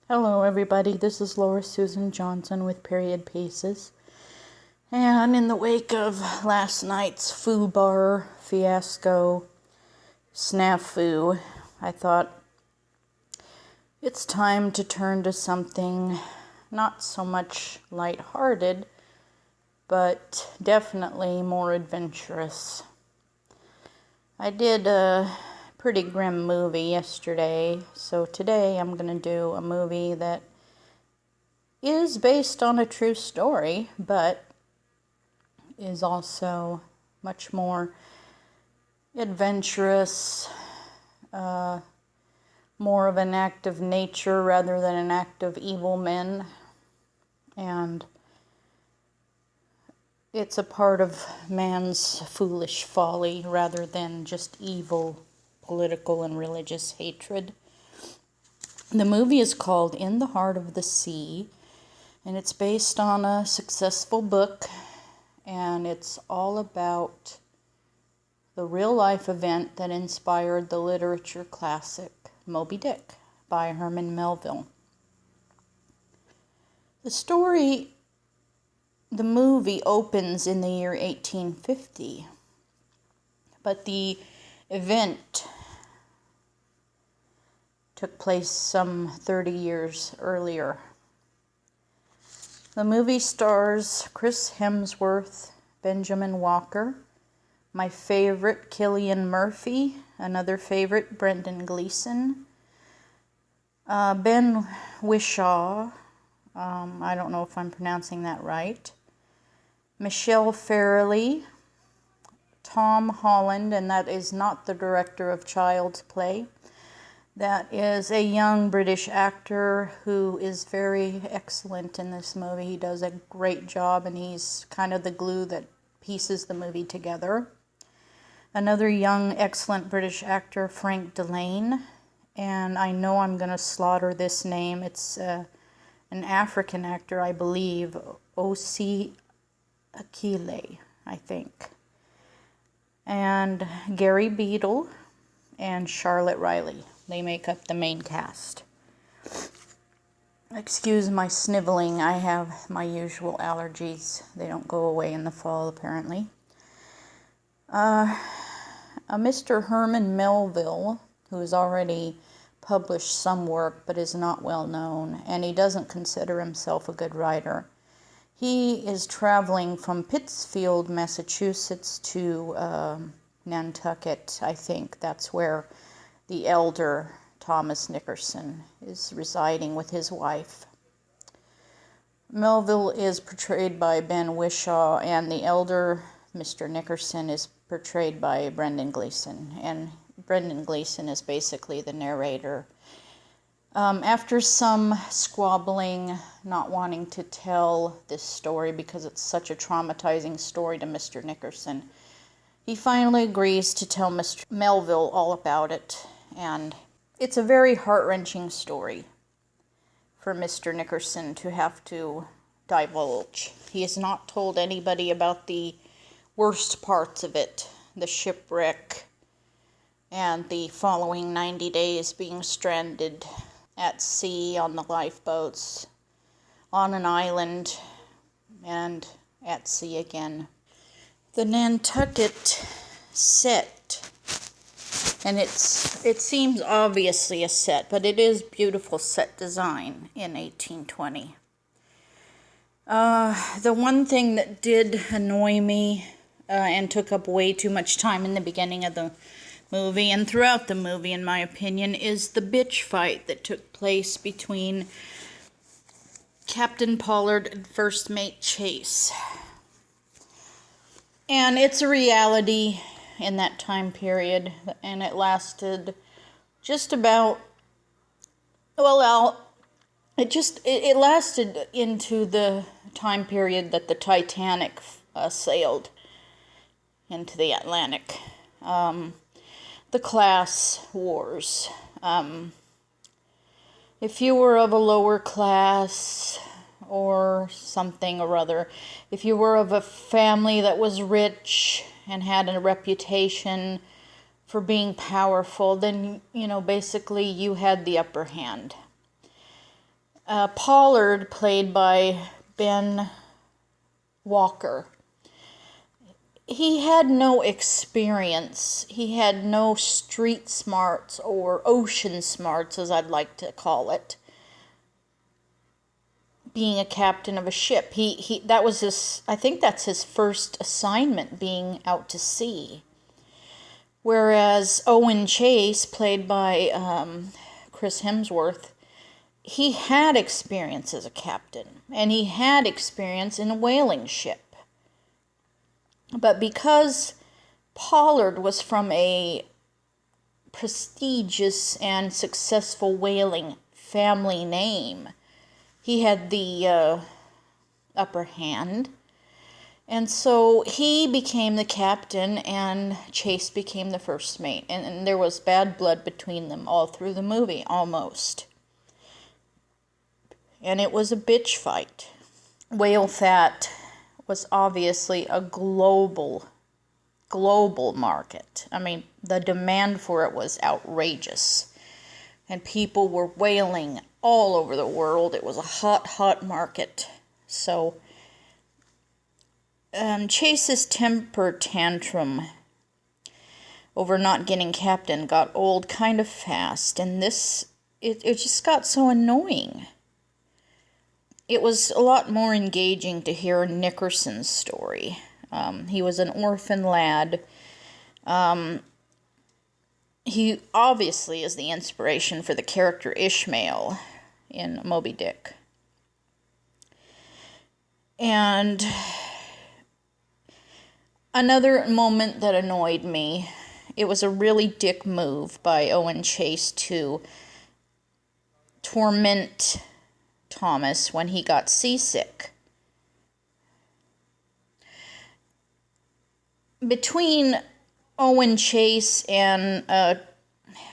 Hello everybody, this is Laura Susan Johnson with Period Pieces. And in the wake of last night's foo bar fiasco, snafu, I thought it's time to turn to something not so much lighthearted, but definitely more adventurous. I did a pretty grim movie yesterday, so today I'm going to do a movie that is based on a true story, but is also much more adventurous, more of an act of nature rather than an act of evil men, and it's a part of man's foolish folly rather than just evil political and religious hatred. The movie is called In the Heart of the Sea, and it's based on a successful book, and it's all about the real-life event that inspired the literature classic Moby Dick by Herman Melville. The movie opens in the year 1850, but the event took place some 30 years earlier. The movie stars Chris Hemsworth, Benjamin Walker, my favorite Cillian Murphy, another favorite Brendan Gleeson, Ben Whishaw, I don't know if I'm pronouncing that right, Michelle Fairley, Tom Holland, and that is not the director of Child's Play. That is a young British actor who is very excellent in this movie. He does a great job, and he's kind of the glue that pieces the movie together. Another young, excellent British actor, Frank Delane, and I know I'm going to slaughter this name. It's an African actor, I believe, Osi Akile, I think. And Gary Beadle and Charlotte Riley. They make up the main cast. Excuse my sniveling. I have my usual allergies. They don't go away in the fall, apparently. Mr. Herman Melville, who has already published some work but is not well known, and he doesn't consider himself a good writer. He is traveling from Pittsfield, Massachusetts to Nantucket, I think. That's where the elder Thomas Nickerson is residing with his wife. Melville is portrayed by Ben Whishaw, and the elder Mr. Nickerson is portrayed by Brendan Gleeson. And Brendan Gleeson is basically the narrator. After some squabbling, not wanting to tell this story because it's such a traumatizing story to Mr. Nickerson, he finally agrees to tell Mr. Melville all about it. And it's a very heart-wrenching story for Mr. Nickerson to have to divulge. He has not told anybody about the worst parts of it, the shipwreck and the following 90 days being stranded at sea on the lifeboats, on an island, and at sea again. The Nantucket set, and it seems obviously a set, but it is beautiful set design in 1820. The one thing that did annoy me and took up way too much time in the beginning of the movie and throughout the movie, in my opinion, is the bitch fight that took place between Captain Pollard and First Mate Chase. And it's a reality in that time period, and it lasted just about, it lasted into the time period that the Titanic sailed into the Atlantic. The class wars. If you were of a lower class or something or other, if you were of a family that was rich and had a reputation for being powerful, then, basically you had the upper hand. Pollard, played by Ben Walker, he had no experience. He had no street smarts or ocean smarts, as I'd like to call it, being a captain of a ship. That was his, I think that's his first assignment, being out to sea. Whereas Owen Chase, played by Chris Hemsworth, he had experience as a captain, and he had experience in a whaling ship. But because Pollard was from a prestigious and successful whaling family name, he had the upper hand. And so he became the captain and Chase became the first mate. And there was bad blood between them all through the movie, almost. And it was a bitch fight. Whale fat was obviously a global market. I mean, the demand for it was outrageous. And people were whaling all over the world. It was a hot market. So Chase's temper tantrum over not getting captain got old kind of fast, and it just got so annoying. It was a lot more engaging to hear Nickerson's story. He was an orphan lad. He obviously is the inspiration for the character Ishmael in Moby Dick. And another moment that annoyed me, it was a really dick move by Owen Chase to torment Thomas when he got seasick. Between Owen Chase and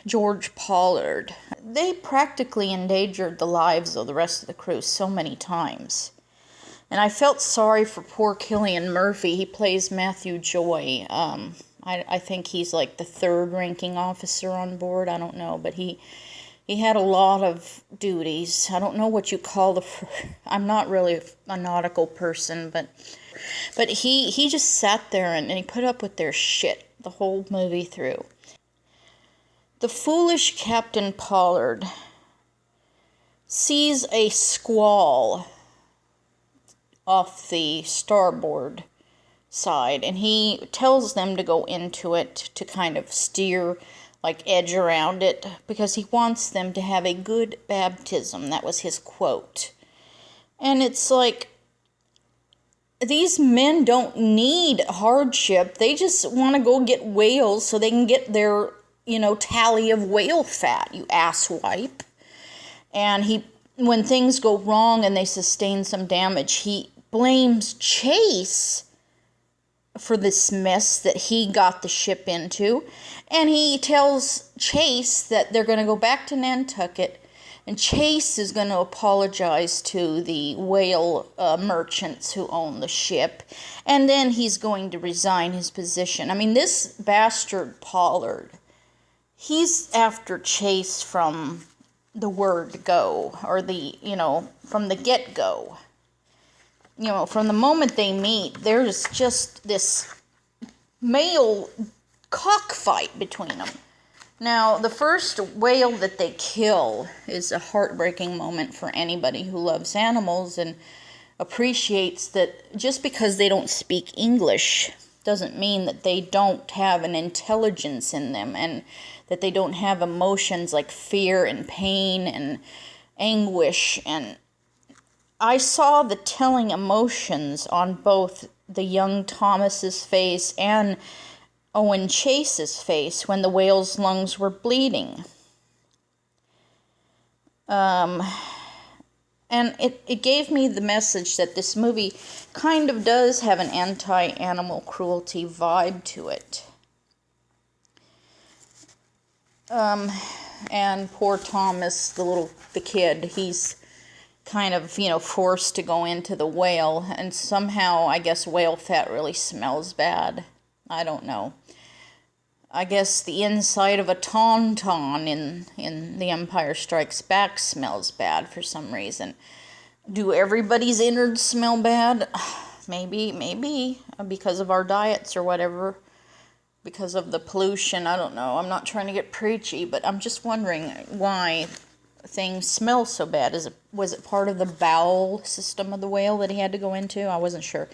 George Pollard, they practically endangered the lives of the rest of the crew so many times. And I felt sorry for poor Cillian Murphy. He plays Matthew Joy. I think he's like the third ranking officer on board. I don't know, but he had a lot of duties. I don't know what you call I'm not really a nautical person, but he just sat there and he put up with their shit the whole movie through. The foolish Captain Pollard sees a squall off the starboard side, and he tells them to go into it to kind of steer, like edge around it, because he wants them to have a good baptism. That was his quote. And it's like, these men don't need hardship. They just want to go get whales so they can get their, tally of whale fat, you asswipe. And when things go wrong and they sustain some damage, he blames Chase for this mess that he got the ship into. And he tells Chase that they're going to go back to Nantucket, and Chase is going to apologize to the whale merchants who own the ship, and then he's going to resign his position. I mean, this bastard Pollard, he's after Chase from the word go, or from the get-go. From the moment they meet, there's just this male cockfight between them. Now, the first whale that they kill is a heartbreaking moment for anybody who loves animals and appreciates that just because they don't speak English doesn't mean that they don't have an intelligence in them, and that they don't have emotions like fear and pain and anguish. And I saw the telling emotions on both the young Thomas's face and Owen Chase's face when the whale's lungs were bleeding. And it gave me the message that this movie kind of does have an anti-animal cruelty vibe to it. And poor Thomas, the kid, he's kind of, forced to go into the whale, and somehow, I guess, whale fat really smells bad. I don't know. I guess the inside of a tauntaun in The Empire Strikes Back smells bad for some reason. Do everybody's innards smell bad? Maybe, because of our diets or whatever, because of the pollution, I don't know. I'm not trying to get preachy, but I'm just wondering why things smell so bad. Was it part of the bowel system of the whale that he had to go into? I wasn't sure.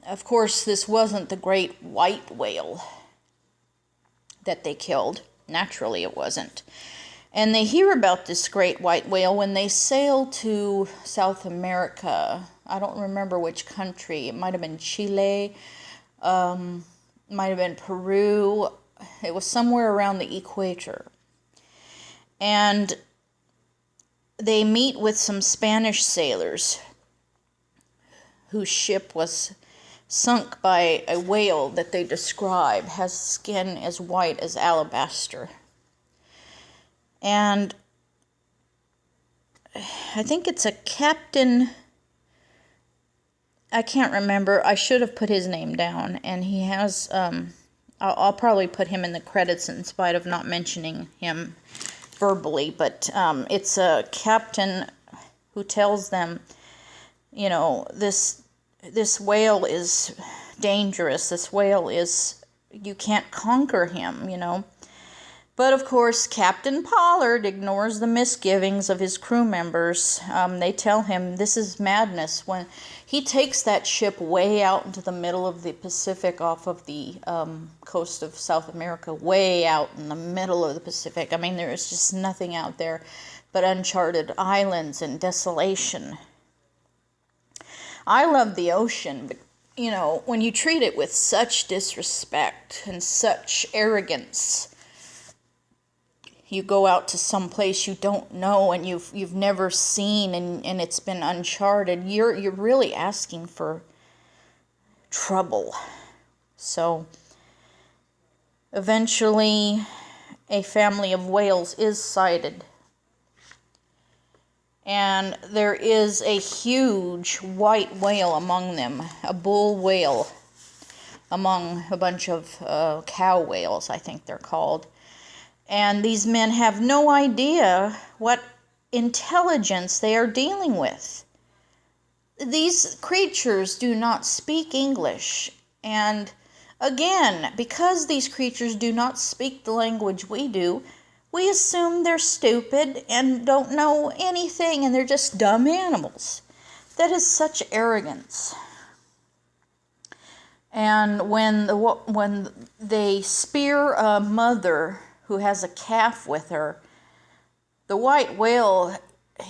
Of course, this wasn't the great white whale that they killed. Naturally, it wasn't. And they hear about this great white whale when they sail to South America. I don't remember which country. It might have been Chile. Might have been Peru. It was somewhere around the equator. And they meet with some Spanish sailors whose ship was sunk by a whale that they describe has skin as white as alabaster. And I think it's a captain, I can't remember. I should have put his name down. And he has, I'll probably put him in the credits in spite of not mentioning him verbally. But it's a captain who tells them, you know, this whale is dangerous. This whale is, you can't conquer him, you know. But of course, Captain Pollard ignores the misgivings of his crew members. They tell him this is madness. When he takes that ship way out into the middle of the Pacific off of the coast of South America, way out in the middle of the Pacific. I mean, there is just nothing out there but uncharted islands and desolation. I love the ocean, but, you know, when you treat it with such disrespect and such arrogance, you go out to some place you don't know and you've never seen and it's been uncharted, you're really asking for trouble. So eventually a family of whales is sighted. And there is a huge white whale among them, a bull whale among a bunch of cow whales, I think they're called. And these men have no idea what intelligence they are dealing with. These creatures do not speak English. And again, because these creatures do not speak the language we do, we assume they're stupid and don't know anything and they're just dumb animals. That is such arrogance. And when they spear a mother who has a calf with her, the white whale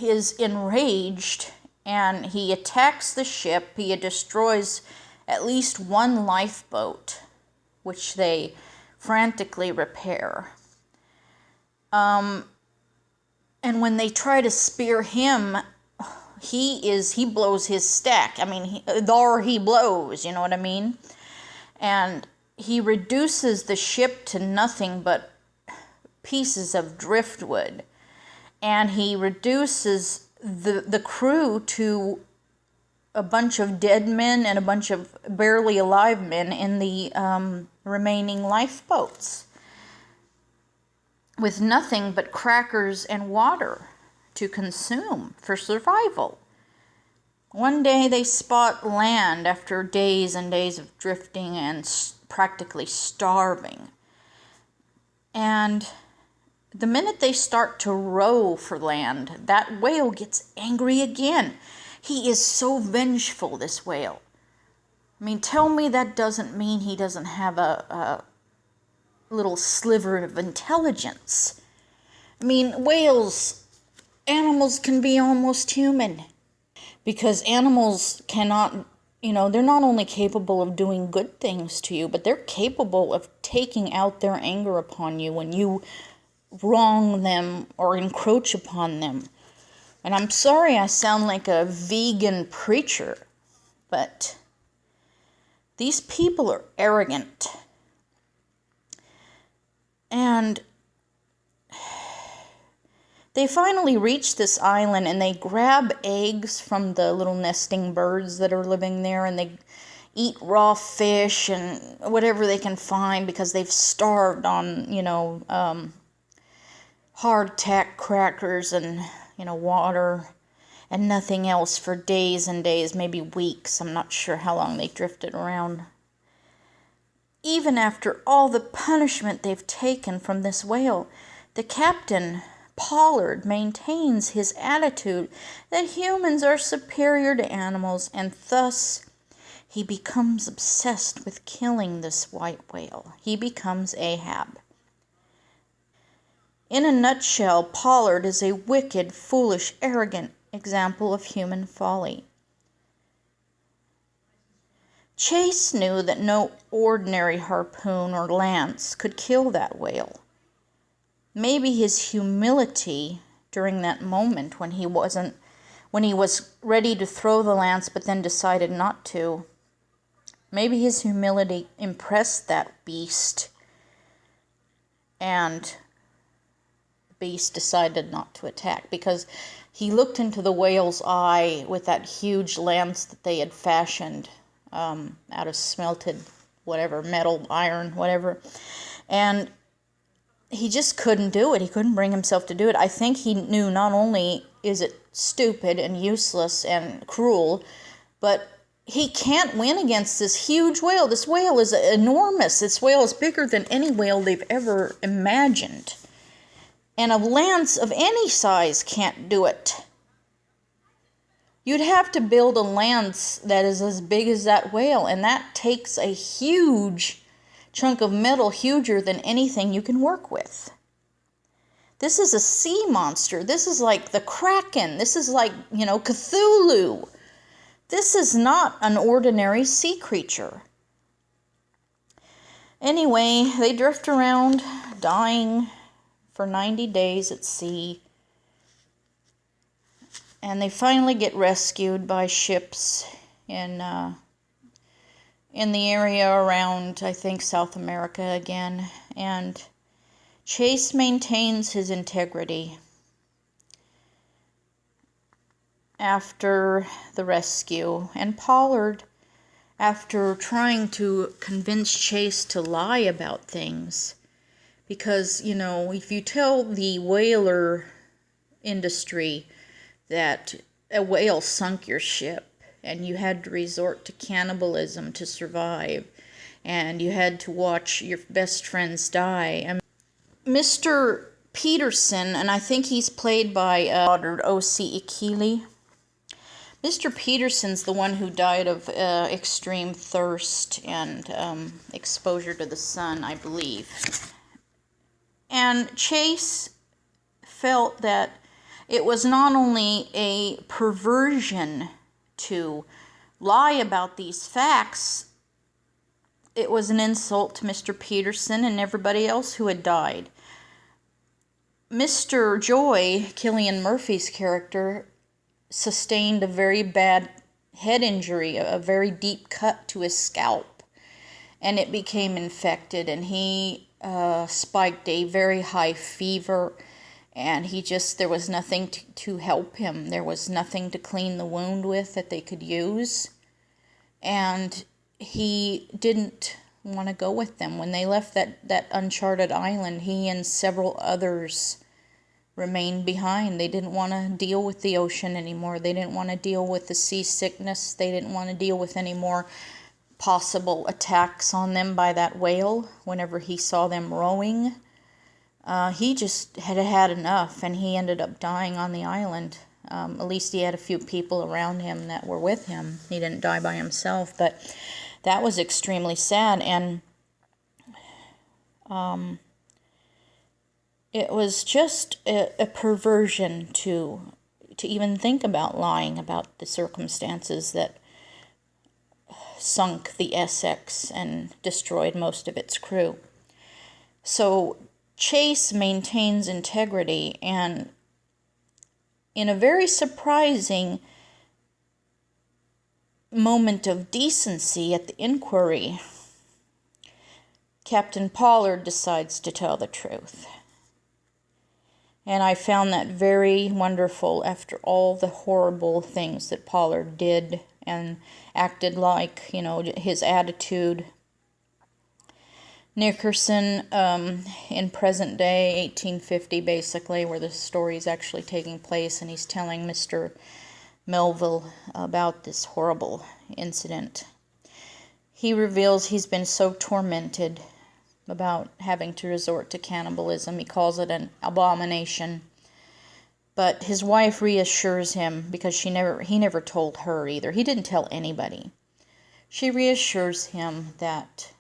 is enraged and he attacks the ship. He destroys at least one lifeboat, which they frantically repair. And when they try to spear him, he blows his stack. I mean, he blows, you know what I mean? And he reduces the ship to nothing but pieces of driftwood. And he reduces the crew to a bunch of dead men and a bunch of barely alive men in the remaining lifeboats, with nothing but crackers and water to consume for survival. One day they spot land after days and days of drifting and practically starving. And the minute they start to row for land, that whale gets angry again. He is so vengeful, this whale. I mean, tell me that doesn't mean he doesn't have a little sliver of intelligence. I mean, animals can be almost human. Because animals cannot, you know, they're not only capable of doing good things to you, but they're capable of taking out their anger upon you when you wrong them or encroach upon them. And I'm sorry I sound like a vegan preacher, but these people are arrogant. And they finally reach this island and they grab eggs from the little nesting birds that are living there, and they eat raw fish and whatever they can find because they've starved on, hardtack crackers and, water and nothing else for days and days, maybe weeks. I'm not sure how long they drifted around. Even after all the punishment they've taken from this whale, the captain, Pollard, maintains his attitude that humans are superior to animals, and thus he becomes obsessed with killing this white whale. He becomes Ahab. In a nutshell, Pollard is a wicked, foolish, arrogant example of human folly. Chase knew that no ordinary harpoon or lance could kill that whale. Maybe his humility during that moment when he was ready to throw the lance but then decided not to, maybe his humility impressed that beast, and the beast decided not to attack because he looked into the whale's eye with that huge lance that they had fashioned out of smelted metal, iron, whatever, and he just couldn't do it. He couldn't bring himself to do it. I think he knew not only is it stupid and useless and cruel, but he can't win against this huge whale. This whale is enormous. This whale is bigger than any whale they've ever imagined. And a lance of any size can't do it. You'd have to build a lance that is as big as that whale, and that takes a huge chunk of metal, huger than anything you can work with. This is a sea monster. This is like the Kraken. This is like, Cthulhu. This is not an ordinary sea creature. Anyway, they drift around, dying for 90 days at sea. And they finally get rescued by ships in the area around, I think, South America again. And Chase maintains his integrity after the rescue. And Pollard, after trying to convince Chase to lie about things, because, if you tell the whaler industry that a whale sunk your ship and you had to resort to cannibalism to survive and you had to watch your best friends die. And Mr. Peterson, and I think he's played by O.C. Ikeli. Mr. Peterson's the one who died of extreme thirst and exposure to the sun, I believe. And Chase felt that it was not only a perversion to lie about these facts, it was an insult to Mr. Peterson and everybody else who had died. Mr. Joy, Cillian Murphy's character, sustained a very bad head injury, a very deep cut to his scalp, and it became infected, and he spiked a very high fever. And there was nothing to help him. There was nothing to clean the wound with that they could use. And he didn't want to go with them. When they left that uncharted island, he and several others remained behind. They didn't want to deal with the ocean anymore. They didn't want to deal with the seasickness. They didn't want to deal with any more possible attacks on them by that whale whenever he saw them rowing. He just had enough, and he ended up dying on the island. At least he had a few people around him that were with him. He didn't die by himself, but that was extremely sad, and it was just a perversion to even think about lying about the circumstances that sunk the Essex and destroyed most of its crew. So Chase maintains integrity, and in a very surprising moment of decency at the inquiry, Captain Pollard decides to tell the truth. And I found that very wonderful after all the horrible things that Pollard did and acted like, you know, his attitude. Nickerson, in present day, 1850 basically, where the story is actually taking place, and he's telling Mr. Melville about this horrible incident. He reveals he's been so tormented about having to resort to cannibalism. He calls it an abomination. But his wife reassures him, because he never told her either. He didn't tell anybody. She reassures him that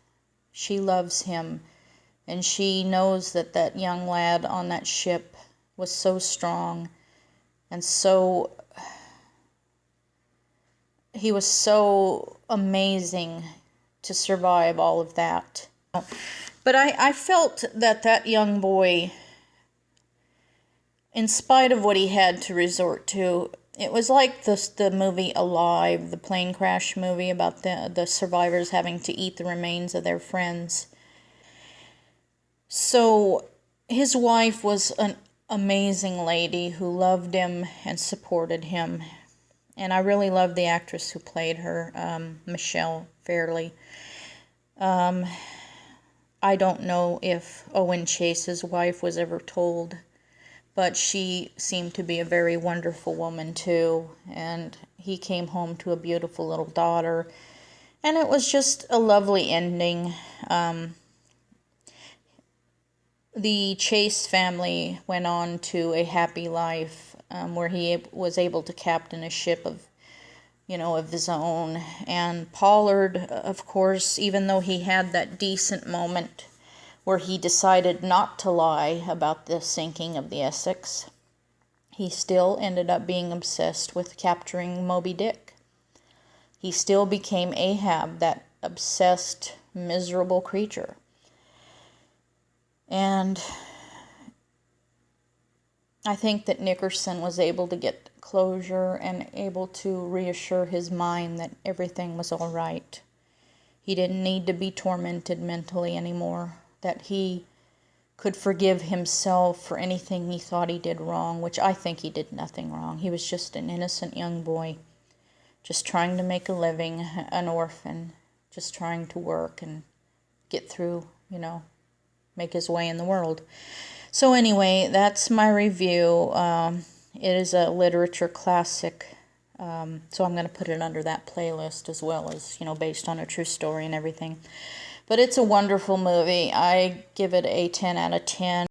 she loves him, and she knows that that young lad on that ship was so strong, and he was so amazing to survive all of that. But I felt that that young boy, in spite of what he had to resort to, it was like the movie Alive, the plane crash movie about the survivors having to eat the remains of their friends. So his wife was an amazing lady who loved him and supported him. And I really loved the actress who played her, Michelle Fairley. I don't know if Owen Chase's wife was ever told, but she seemed to be a very wonderful woman too, and he came home to a beautiful little daughter, and it was just a lovely ending. The Chase family went on to a happy life, where he was able to captain a ship of his own. And Pollard, of course, even though he had that decent moment where he decided not to lie about the sinking of the Essex, he still ended up being obsessed with capturing Moby Dick. He still became Ahab, that obsessed, miserable creature. And I think that Nickerson was able to get closure and able to reassure his mind that everything was all right. He didn't need to be tormented mentally anymore, that he could forgive himself for anything he thought he did wrong, which I think he did nothing wrong. He was just an innocent young boy, just trying to make a living, an orphan, just trying to work and get through, make his way in the world. So anyway, that's my review. It is a literature classic, so I'm going to put it under that playlist, as well as, based on a true story and everything. But it's a wonderful movie. I give it a 10 out of 10.